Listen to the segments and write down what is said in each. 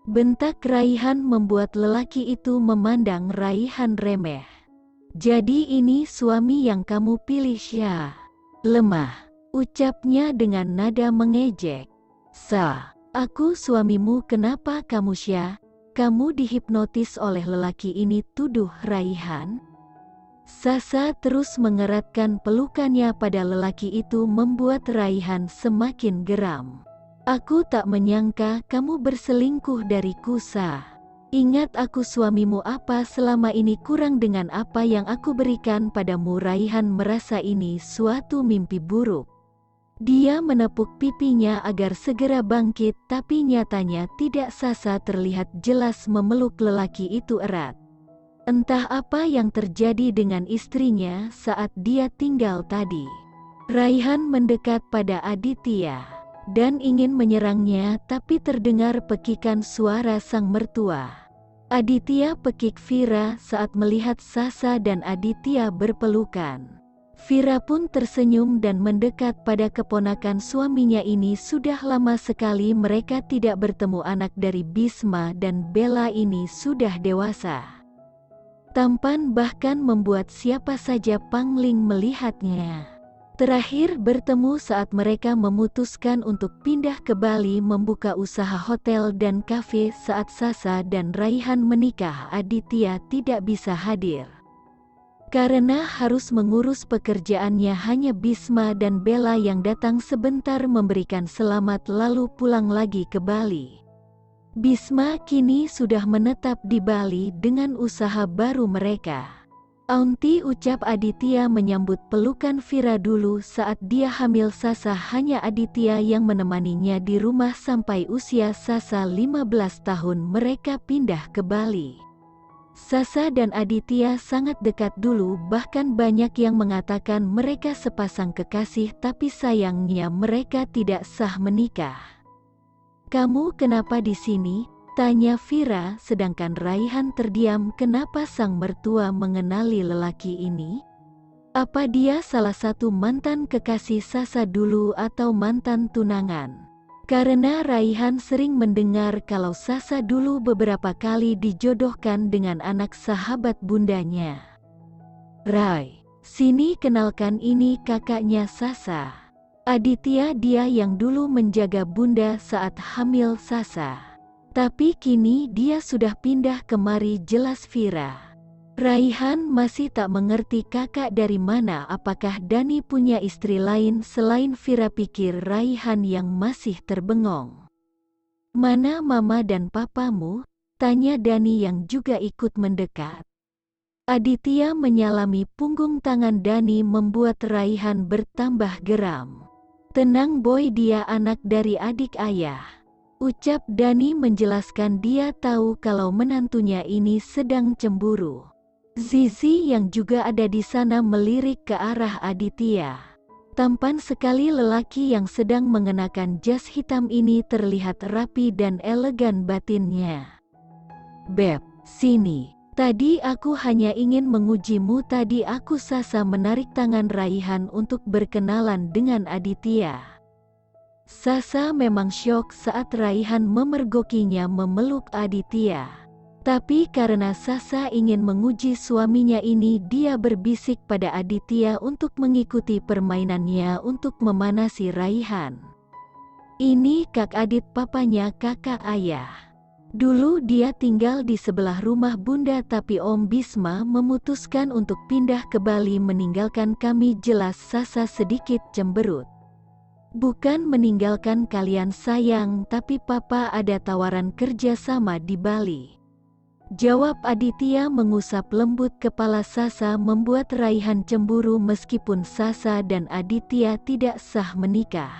Bentak Raihan membuat lelaki itu memandang Raihan remeh. Jadi ini suami yang kamu pilih, Syah? Lemah, ucapnya dengan nada mengejek. Aku suamimu. Kenapa kamu, Syah? Kamu dihipnotis oleh lelaki ini, tuduh Raihan. Sasa terus mengeratkan pelukannya pada lelaki itu membuat Raihan semakin geram. Aku tak menyangka kamu berselingkuh dariku, Sa. Ingat aku suamimu. Apa selama ini kurang dengan apa yang aku berikan padamu? Raihan merasa ini suatu mimpi buruk. Dia menepuk pipinya agar segera bangkit, tapi nyatanya tidak. Sasa terlihat jelas memeluk lelaki itu erat. Entah apa yang terjadi dengan istrinya saat dia tinggal tadi. Raihan mendekat pada Aditya dan ingin menyerangnya, tapi terdengar pekikan suara sang mertua. Aditya pekik Vira saat melihat Sasa dan Aditya berpelukan. Vira pun tersenyum dan mendekat pada keponakan suaminya ini. Sudah lama sekali mereka tidak bertemu. Anak dari Bisma dan Bella ini sudah dewasa, tampan, bahkan membuat siapa saja pangling melihatnya. Terakhir bertemu saat mereka memutuskan untuk pindah ke Bali, membuka usaha hotel dan kafe. Saat Sasa dan Raihan menikah, Aditya tidak bisa hadir karena harus mengurus pekerjaannya. Hanya Bisma dan Bella yang datang sebentar memberikan selamat lalu pulang lagi ke Bali. Bisma kini sudah menetap di Bali dengan usaha baru mereka. Aunty, ucap Aditya menyambut pelukan Vira dulu saat dia hamil Sasa. Hanya Aditya yang menemaninya di rumah sampai usia Sasa 15 tahun mereka pindah ke Bali. Sasa dan Aditya sangat dekat dulu, bahkan banyak yang mengatakan mereka sepasang kekasih, tapi sayangnya mereka tidak sah menikah. Kamu kenapa di sini? Tanya Vira, sedangkan Raihan terdiam. Kenapa sang mertua mengenali lelaki ini? Apa dia salah satu mantan kekasih Sasa dulu atau mantan tunangan? Karena Raihan sering mendengar kalau Sasa dulu beberapa kali dijodohkan dengan anak sahabat bundanya. Rai, sini kenalkan, ini kakaknya Sasa. Aditya, dia yang dulu menjaga bunda saat hamil Sasa. Tapi kini dia sudah pindah kemari, jelas Vira. Raihan masih tak mengerti kakak dari mana. Apakah Dani punya istri lain selain Vira, pikir Raihan yang masih terbengong. Mana mama dan papamu? Tanya Dani yang juga ikut mendekat. Aditya menyalami punggung tangan Dani membuat Raihan bertambah geram. Tenang boy, dia anak dari adik ayah, ucap Dani menjelaskan dia tahu kalau menantunya ini sedang cemburu. Zizi yang juga ada di sana melirik ke arah Aditya. Tampan sekali lelaki yang sedang mengenakan jas hitam ini, terlihat rapi dan elegan batinnya. Beb, sini. Tadi aku hanya ingin mengujimu. Tadi aku. Sasa menarik tangan Raihan untuk berkenalan dengan Aditya. Sasa memang syok saat Raihan memergokinya memeluk Aditya. Tapi karena Sasa ingin menguji suaminya ini, dia berbisik pada Aditya untuk mengikuti permainannya untuk memanasi Raihan. Ini Kak Adit, papanya kakak ayah. Dulu dia tinggal di sebelah rumah bunda, tapi Om Bisma memutuskan untuk pindah ke Bali meninggalkan kami, jelas Sasa sedikit cemberut. Bukan meninggalkan kalian sayang, tapi papa ada tawaran kerja sama di Bali, jawab Aditya mengusap lembut kepala Sasa, membuat Raihan cemburu. Meskipun Sasa dan Aditya tidak sah menikah,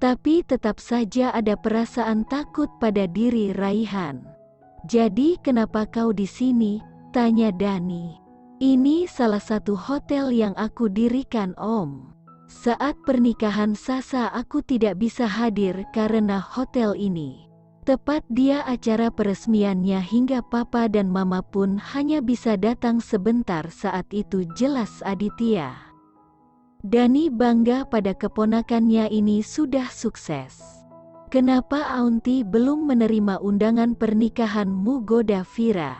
tapi tetap saja ada perasaan takut pada diri Raihan. Jadi kenapa kau di sini? Tanya Dani. Ini salah satu hotel yang aku dirikan Om. Saat pernikahan Sasa aku tidak bisa hadir karena hotel ini. Tepat dia acara peresmiannya, hingga papa dan mama pun hanya bisa datang sebentar saat itu, jelas Aditya. Dani bangga pada keponakannya ini sudah sukses. Kenapa Aunty belum menerima undangan pernikahanmu, goda Vira.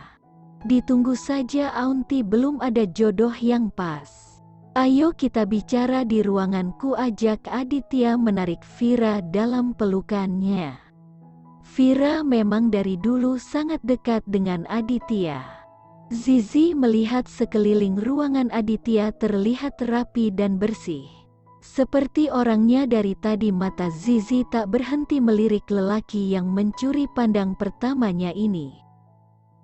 Ditunggu saja Aunty, belum ada jodoh yang pas. Ayo kita bicara di ruanganku, ajak Aditya menarik Vira dalam pelukannya. Vira memang dari dulu sangat dekat dengan Aditya. Zizi melihat sekeliling ruangan Aditya terlihat rapi dan bersih. Seperti orangnya dari tadi mata Zizi tak berhenti melirik lelaki yang mencuri pandang pertamanya ini.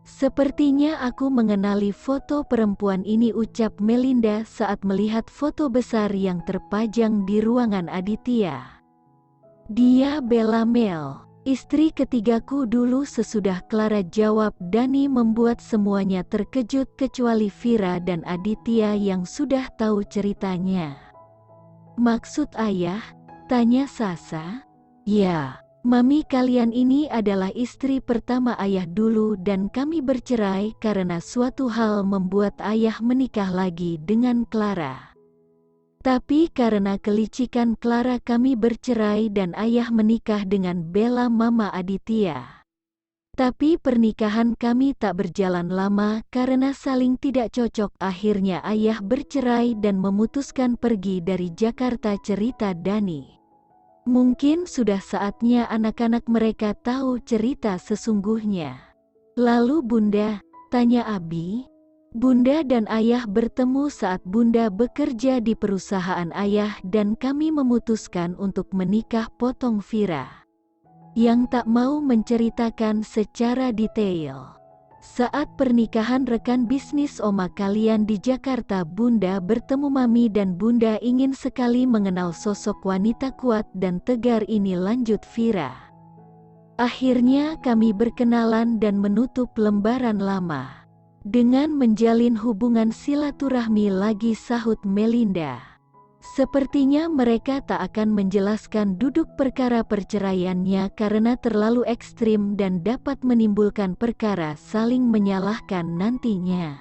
Sepertinya aku mengenali foto perempuan ini, ucap Melinda saat melihat foto besar yang terpajang di ruangan Aditya. Dia Bella Mel, istri ketigaku dulu, sesudah Clara jawab Dani, membuat semuanya terkejut kecuali Vira dan Aditya yang sudah tahu ceritanya. Maksud ayah? Tanya Sasa. Ya. Mami, kalian ini adalah istri pertama ayah dulu dan kami bercerai karena suatu hal membuat ayah menikah lagi dengan Clara. Tapi karena kelicikan Clara kami bercerai dan ayah menikah dengan Bella, mama Aditya. Tapi pernikahan kami tak berjalan lama karena saling tidak cocok, akhirnya ayah bercerai dan memutuskan pergi dari Jakarta, cerita Dani. Mungkin sudah saatnya anak-anak mereka tahu cerita sesungguhnya. Lalu Bunda? Tanya Abi. Bunda dan ayah bertemu saat Bunda bekerja di perusahaan ayah dan kami memutuskan untuk menikah, potong Vira, yang tak mau menceritakan secara detail. Saat pernikahan rekan bisnis oma kalian di Jakarta, Bunda bertemu Mami dan Bunda ingin sekali mengenal sosok wanita kuat dan tegar ini, lanjut Vira. Akhirnya kami berkenalan dan menutup lembaran lama dengan menjalin hubungan silaturahmi lagi, sahut Melinda. Sepertinya mereka tak akan menjelaskan duduk perkara perceraiannya karena terlalu ekstrim dan dapat menimbulkan perkara saling menyalahkan nantinya.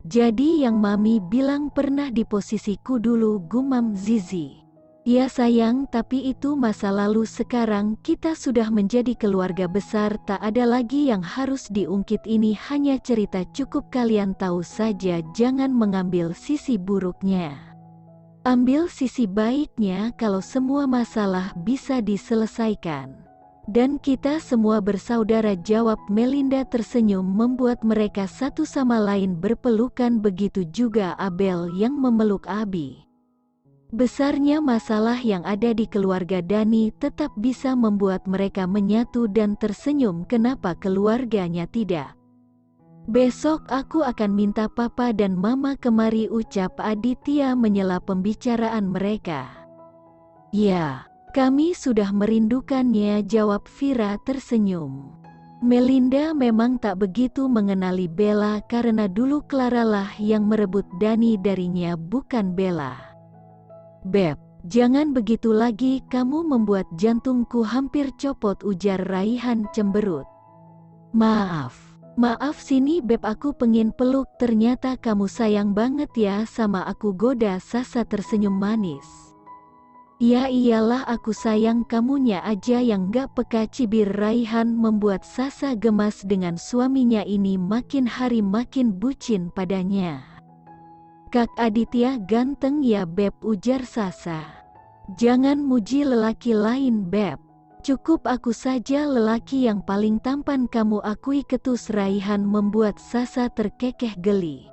Jadi yang Mami bilang pernah di posisiku dulu, gumam Zizi. Ya sayang, tapi itu masa lalu, sekarang kita sudah menjadi keluarga besar, tak ada lagi yang harus diungkit, ini hanya cerita, cukup kalian tahu saja, jangan mengambil sisi buruknya. Ambil sisi baiknya, kalau semua masalah bisa diselesaikan. Dan kita semua bersaudara, jawab Melinda tersenyum membuat mereka satu sama lain berpelukan, begitu juga Abel yang memeluk Abi. Besarnya masalah yang ada di keluarga Dani tetap bisa membuat mereka menyatu dan tersenyum, kenapa keluarganya tidak? Besok aku akan minta papa dan mama kemari, ucap Aditya menyela pembicaraan mereka. Ya, kami sudah merindukannya, jawab Vira tersenyum. Melinda memang tak begitu mengenali Bella karena dulu Clara lah yang merebut Dani darinya, bukan Bella. Beb, jangan begitu lagi, kamu membuat jantungku hampir copot, ujar Raihan cemberut. Maaf sini Beb, aku pengen peluk, ternyata kamu sayang banget ya sama aku, goda Sasa tersenyum manis. Ya iyalah aku sayang, kamunya aja yang gak peka, cibir Raihan membuat Sasa gemas dengan suaminya ini makin hari makin bucin padanya. Kak Aditya ganteng ya Beb, ujar Sasa. Jangan muji lelaki lain Beb. Cukup aku saja lelaki yang paling tampan, kamu akui, ketus Raihan membuat Sasa terkekeh geli.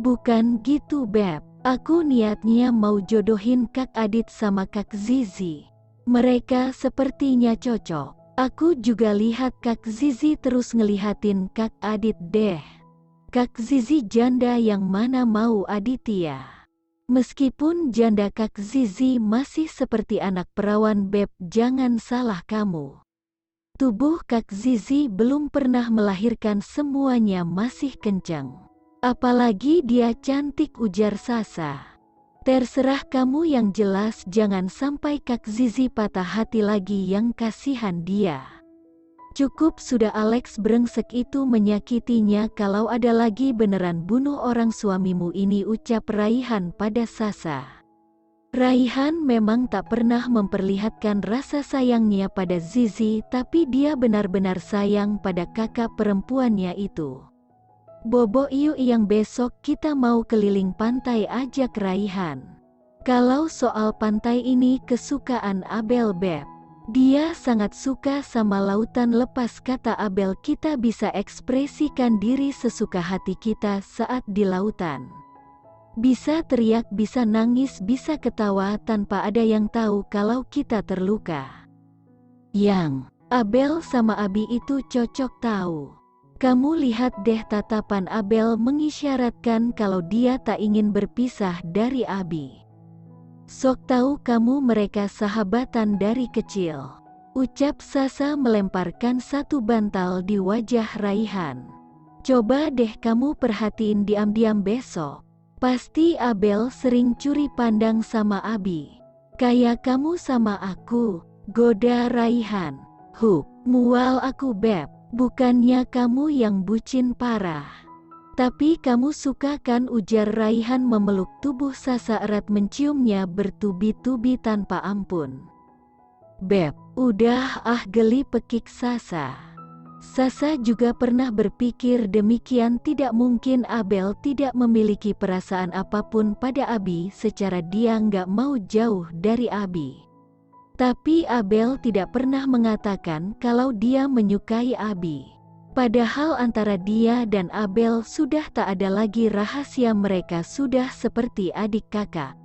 Bukan gitu Beb, aku niatnya mau jodohin Kak Adit sama Kak Zizi. Mereka sepertinya cocok. Aku juga lihat Kak Zizi terus ngelihatin Kak Adit deh. Kak Zizi janda yang mana mau Aditya? Meskipun janda, Kak Zizi masih seperti anak perawan Beb, jangan salah kamu. Tubuh Kak Zizi belum pernah melahirkan, semuanya masih kencang. Apalagi dia cantik, ujar Sasa. Terserah kamu, yang jelas jangan sampai Kak Zizi patah hati lagi, yang kasihan dia. Cukup sudah, Alex brengsek itu menyakitinya, kalau ada lagi beneran bunuh orang suamimu ini, ucap Raihan pada Sasa. Raihan memang tak pernah memperlihatkan rasa sayangnya pada Zizi, tapi dia benar-benar sayang pada kakak perempuannya itu. Bobo yuk yang besok kita mau keliling pantai, ajak Raihan. Kalau soal pantai ini kesukaan Abel Beb. Dia sangat suka sama lautan lepas, kata Abel, kita bisa ekspresikan diri sesuka hati kita saat di lautan. Bisa teriak, bisa nangis, bisa ketawa tanpa ada yang tahu kalau kita terluka. Yang Abel sama Abi itu cocok tahu. Kamu lihat deh, tatapan Abel mengisyaratkan kalau dia tak ingin berpisah dari Abi. Sok tahu kamu mereka sahabatan dari kecil, ucap Sasa melemparkan satu bantal di wajah Raihan. Coba deh kamu perhatiin diam-diam besok. Pasti Abel sering curi pandang sama Abi. Kayak kamu sama aku, goda Raihan. Mual aku Beb, bukannya kamu yang bucin parah. Tapi kamu suka kan, ujar Raihan memeluk tubuh Sasa erat, menciumnya bertubi-tubi tanpa ampun. Beb, udah geli, pekik Sasa. Sasa juga pernah berpikir demikian, tidak mungkin Abel tidak memiliki perasaan apapun pada Abi secara dia nggak mau jauh dari Abi. Tapi Abel tidak pernah mengatakan kalau dia menyukai Abi. Padahal antara dia dan Abel sudah tak ada lagi rahasia, mereka sudah seperti adik kakak.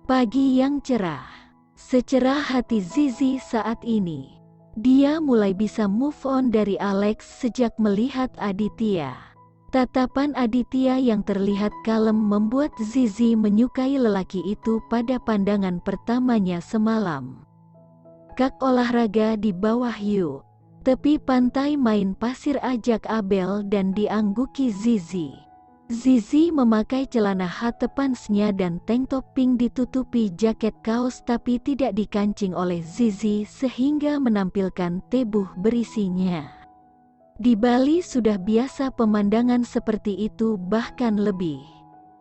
Pagi yang cerah, secerah hati Zizi saat ini. Dia mulai bisa move on dari Alex sejak melihat Aditya. Tatapan Aditya yang terlihat kalem membuat Zizi menyukai lelaki itu pada pandangan pertamanya semalam. Kak olahraga di bawah yuk. Tepi pantai main pasir, ajak Abel dan diangguki Zizi. Zizi memakai celana hot pants-nya dan tank top pink ditutupi jaket kaos, tapi tidak dikancing oleh Zizi sehingga menampilkan tubuh berisinya. Di Bali sudah biasa pemandangan seperti itu, bahkan lebih.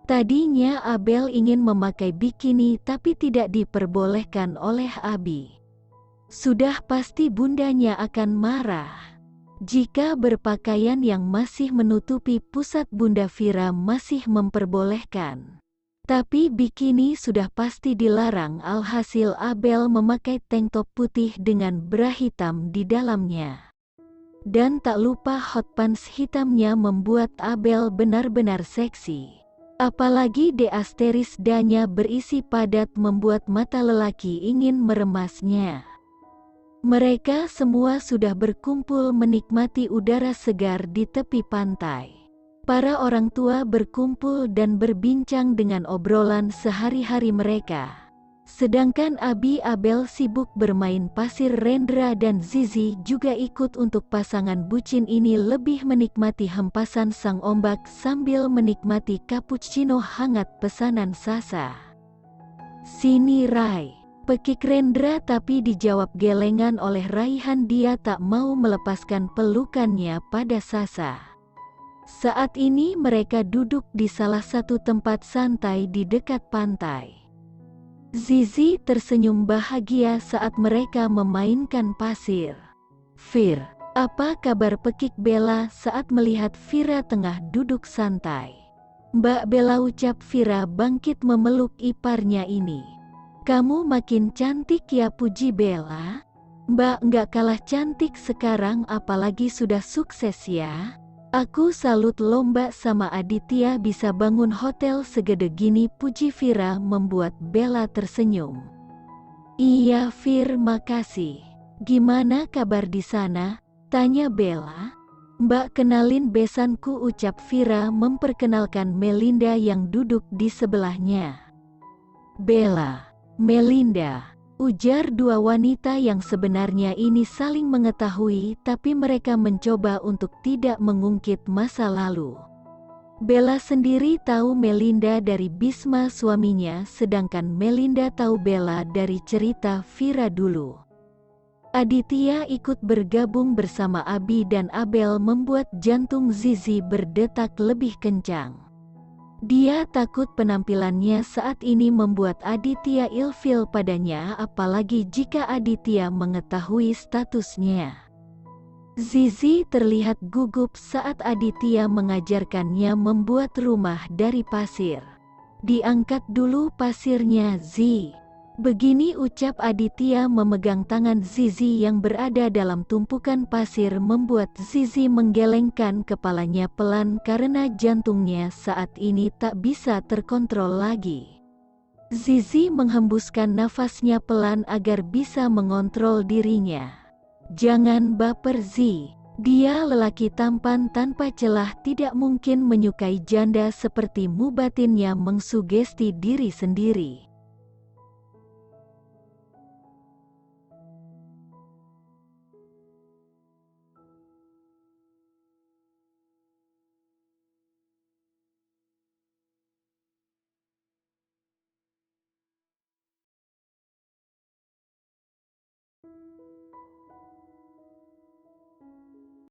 Tadinya Abel ingin memakai bikini tapi tidak diperbolehkan oleh Abi. Sudah pasti bundanya akan marah jika berpakaian yang masih menutupi pusat bunda Vira masih memperbolehkan. Tapi bikini sudah pasti dilarang. Alhasil Abel memakai tank top putih dengan bra hitam di dalamnya. Dan tak lupa hot pants hitamnya membuat Abel benar-benar seksi. Apalagi D*nya berisi padat membuat mata lelaki ingin meremasnya. Mereka semua sudah berkumpul menikmati udara segar di tepi pantai. Para orang tua berkumpul dan berbincang dengan obrolan sehari-hari mereka. Sedangkan Abi Abel sibuk bermain pasir. Rendra dan Zizi juga ikut. Untuk pasangan bucin ini lebih menikmati hempasan sang ombak sambil menikmati cappuccino hangat pesanan Sasa. Sini Rai, pekik Rendra, tapi dijawab gelengan oleh Raihan. Dia tak mau melepaskan pelukannya pada Sasa. Saat ini mereka duduk di salah satu tempat santai di dekat pantai. Zizi tersenyum bahagia saat mereka memainkan pasir. Fir, apa kabar, pekik Bella saat melihat Vira tengah duduk santai. Mbak Bella, ucap Vira bangkit memeluk iparnya ini. Kamu makin cantik ya, puji Bella. Mbak nggak kalah cantik sekarang, apalagi sudah sukses ya. Aku salut lomba sama Aditya bisa bangun hotel segede gini, puji Vira membuat Bella tersenyum. Iya Vir, makasih. Gimana kabar di sana? Tanya Bella. Mbak, kenalin besanku, ucap Vira memperkenalkan Melinda yang duduk di sebelahnya. Bella, Melinda, ujar dua wanita yang sebenarnya ini saling mengetahui, tapi mereka mencoba untuk tidak mengungkit masa lalu. Bella sendiri tahu Melinda dari Bisma suaminya, sedangkan Melinda tahu Bella dari cerita Vira dulu. Aditya ikut bergabung bersama Abi dan Abel membuat jantung Zizi berdetak lebih kencang. Dia takut penampilannya saat ini membuat Aditya ilfil padanya, apalagi jika Aditya mengetahui statusnya. Zizi terlihat gugup saat Aditya mengajarkannya membuat rumah dari pasir. Diangkat dulu pasirnya, Zi. Begini ucap Aditya memegang tangan Zizi yang berada dalam tumpukan pasir, membuat Zizi menggelengkan kepalanya pelan karena jantungnya saat ini tak bisa terkontrol lagi. Zizi menghembuskan nafasnya pelan agar bisa mengontrol dirinya. Jangan baper, Zi. Dia lelaki tampan tanpa celah, tidak mungkin menyukai janda sepertimu, batinnya mengsugesti diri sendiri.